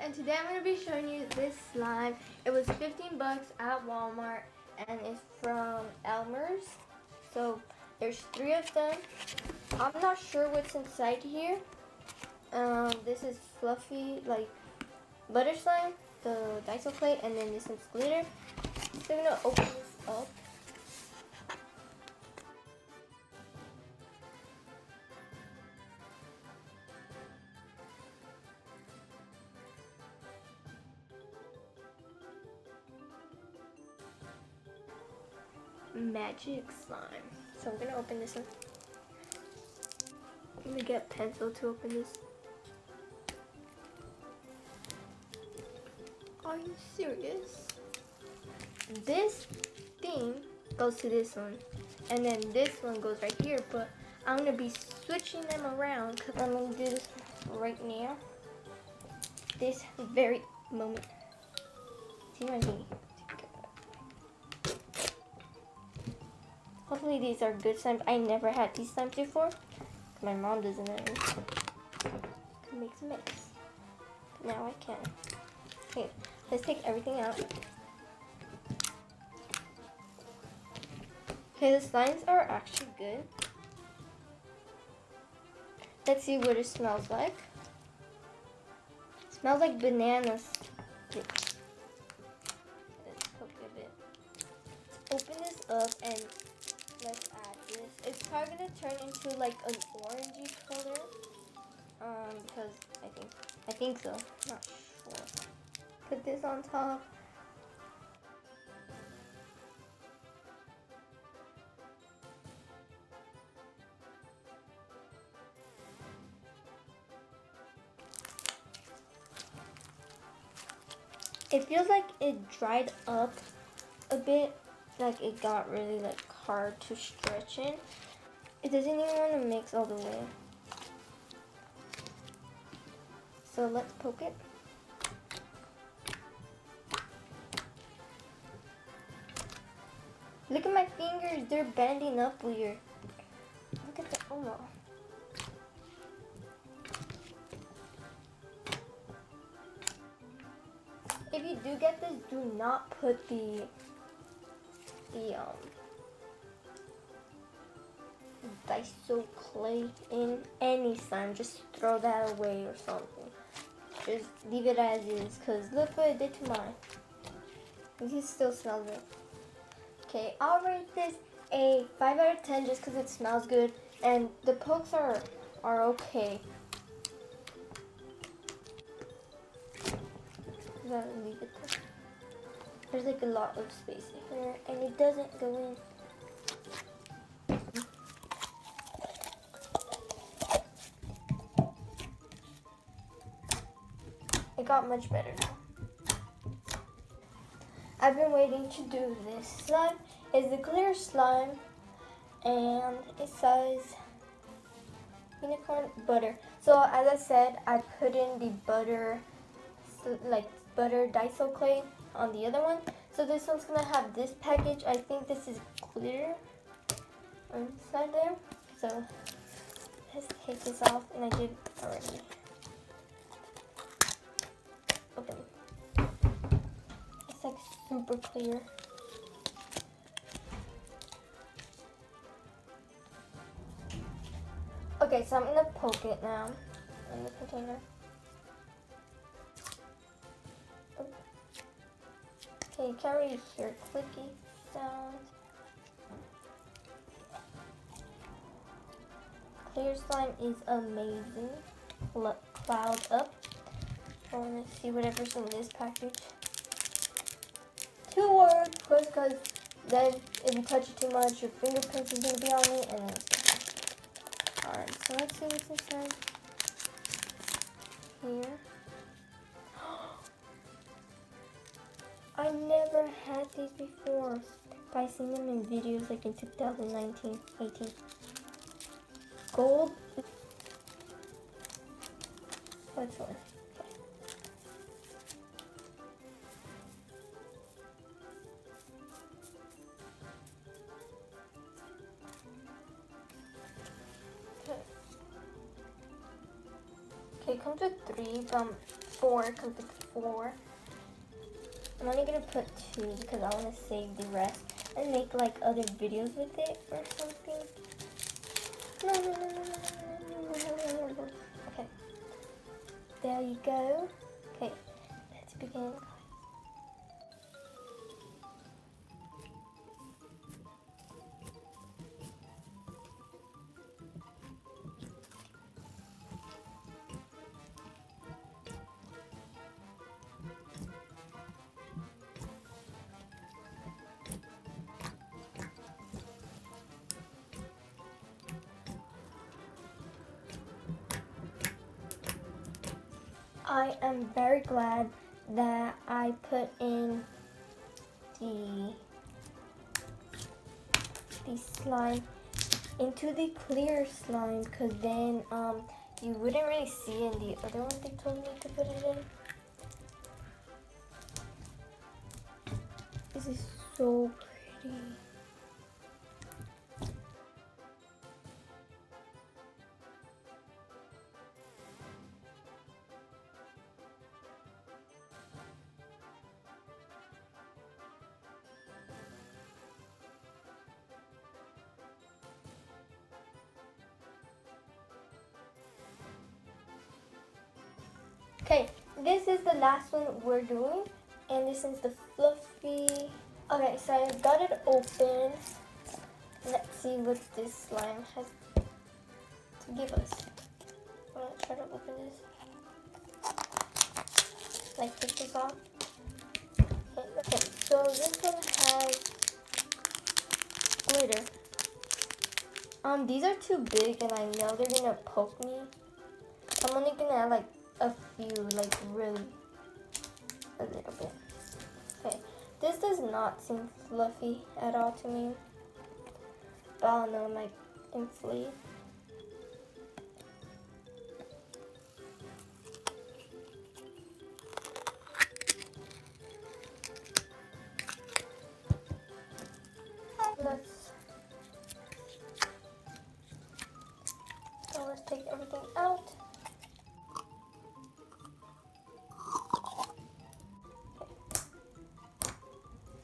and today I'm going to be showing you this slime. It was 15 bucks at Walmart and it's from Elmer's. So there's 3 of them. I'm not sure what's inside here. This is fluffy like butter slime, the Daiso plate, and then this one's glitter. So I'm going to open this up. Magic slime. So I'm gonna open this one. I'm gonna get a pencil to open this. Are you serious? This thing goes to this one, and then this one goes right here. But I'm gonna be switching them around because I'm gonna do this right now. This very moment. See what I mean? Hopefully these are good slimes. I never had these slimes before. My mom doesn't know. Can make some mix. But now I can. Okay, let's take everything out. Okay, the slimes are actually good. Let's see what it smells like. It smells like bananas. Let's poke it a bit. Open this up and let's add this. It's probably gonna turn into like an orangey color. Because I think so. Not sure. Put this on top. It feels like it dried up a bit. Like it got really like hard to stretch in. It doesn't even want to mix all the way. So let's poke it. Look at my fingers, they're bending up weird. Look at the, oh no. If you do get this, do not put the Daiso clay in any slime. Just throw that away or something. Just leave it as is, because look what it did to mine. You can still smell it. Okay, I'll rate this a 5 out of 10 just because it smells good, and the pokes are okay. I'm gonna leave it there. There's like a lot of space here, and it doesn't go in. It got much better now. I've been waiting to do this slime. It's the clear slime, and it says unicorn butter. So as I said, I put in the butter, like butter Daiso clay on the other one. So this one's gonna have this package. I think this is clear inside there. So let's take this off, and I did already. Open. It's like super clear. Okay, so I'm gonna poke it now in the container. Okay, you can't really hear clicky sounds. Clear slime is amazing. Look, cloud up. I want to see whatever's in this package. 2 words, because then if you touch it too much, your fingerprints is gonna be on it, and then alright, so let's see what's inside here. I never had these before, but I seen them in videos like in 2019, 18. Gold. What's one? Okay, comes with 3, but 4 comes with 4. I'm only gonna put 2 because I want to save the rest and make like other videos with it or something. No. Okay. There you go. Okay, let's begin. I am very glad that I put in the slime into the clear slime, because then you wouldn't really see in the other one they told me to put it in. This is so pretty. Okay, this is the last one we're doing, and this is the fluffy. Okay, so I got it open. Let's see what this slime has to give us. I'm gonna try to open this. Like, take this off. Okay, so this one has glitter. These are too big, and I know they're gonna poke me. So I'm only gonna add like a few, like really a little bit. Okay, this does not seem fluffy at all to me, but I don't know, it might inflate. Let's take everything out.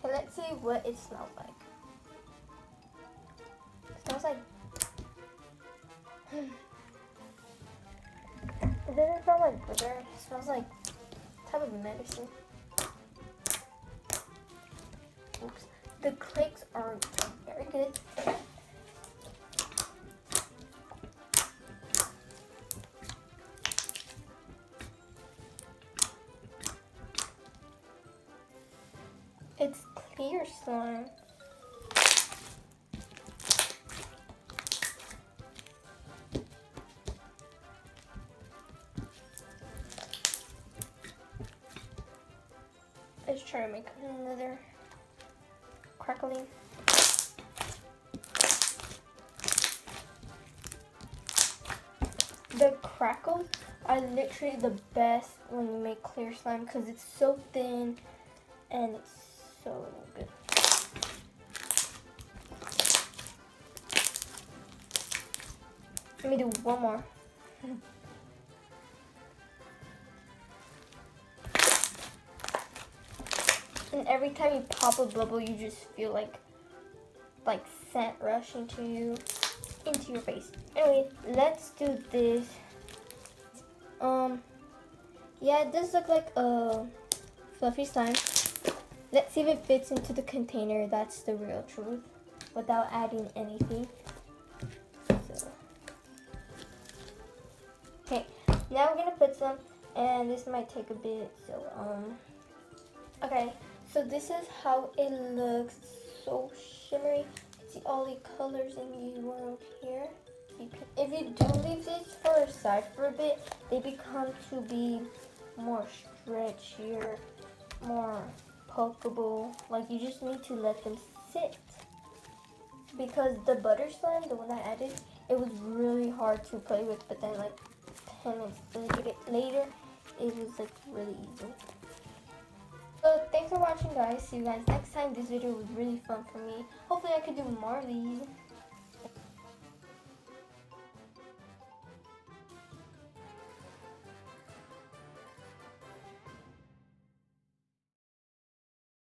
Okay, let's see what it smells like. It smells like... It doesn't smell like glitter. It smells like type of medicine. Oops. The clicks are very good. It's clear slime. Let's try to make another crackling. The crackles are literally the best when you make clear slime because it's so thin and it's so good. Let me do one more. And every time you pop a bubble, you just feel like scent rush into your face. Anyway, let's do this. Yeah, it does look like a fluffy slime. Let's see if it fits into the container. That's the real truth, without adding anything. So. Okay, now we're gonna put some, and this might take a bit. So okay. So this is how it looks. It's so shimmery. See all the colors in the world here. If you do leave this for aside for a bit, they become to be more stretchier, more pokeable. Like, you just need to let them sit. Because the butter slime, the one I added, it was really hard to play with, but then like 10 minutes later, it was like really easy. So thanks for watching, guys. See you guys next time. This video was really fun for me. Hopefully I could do more of these.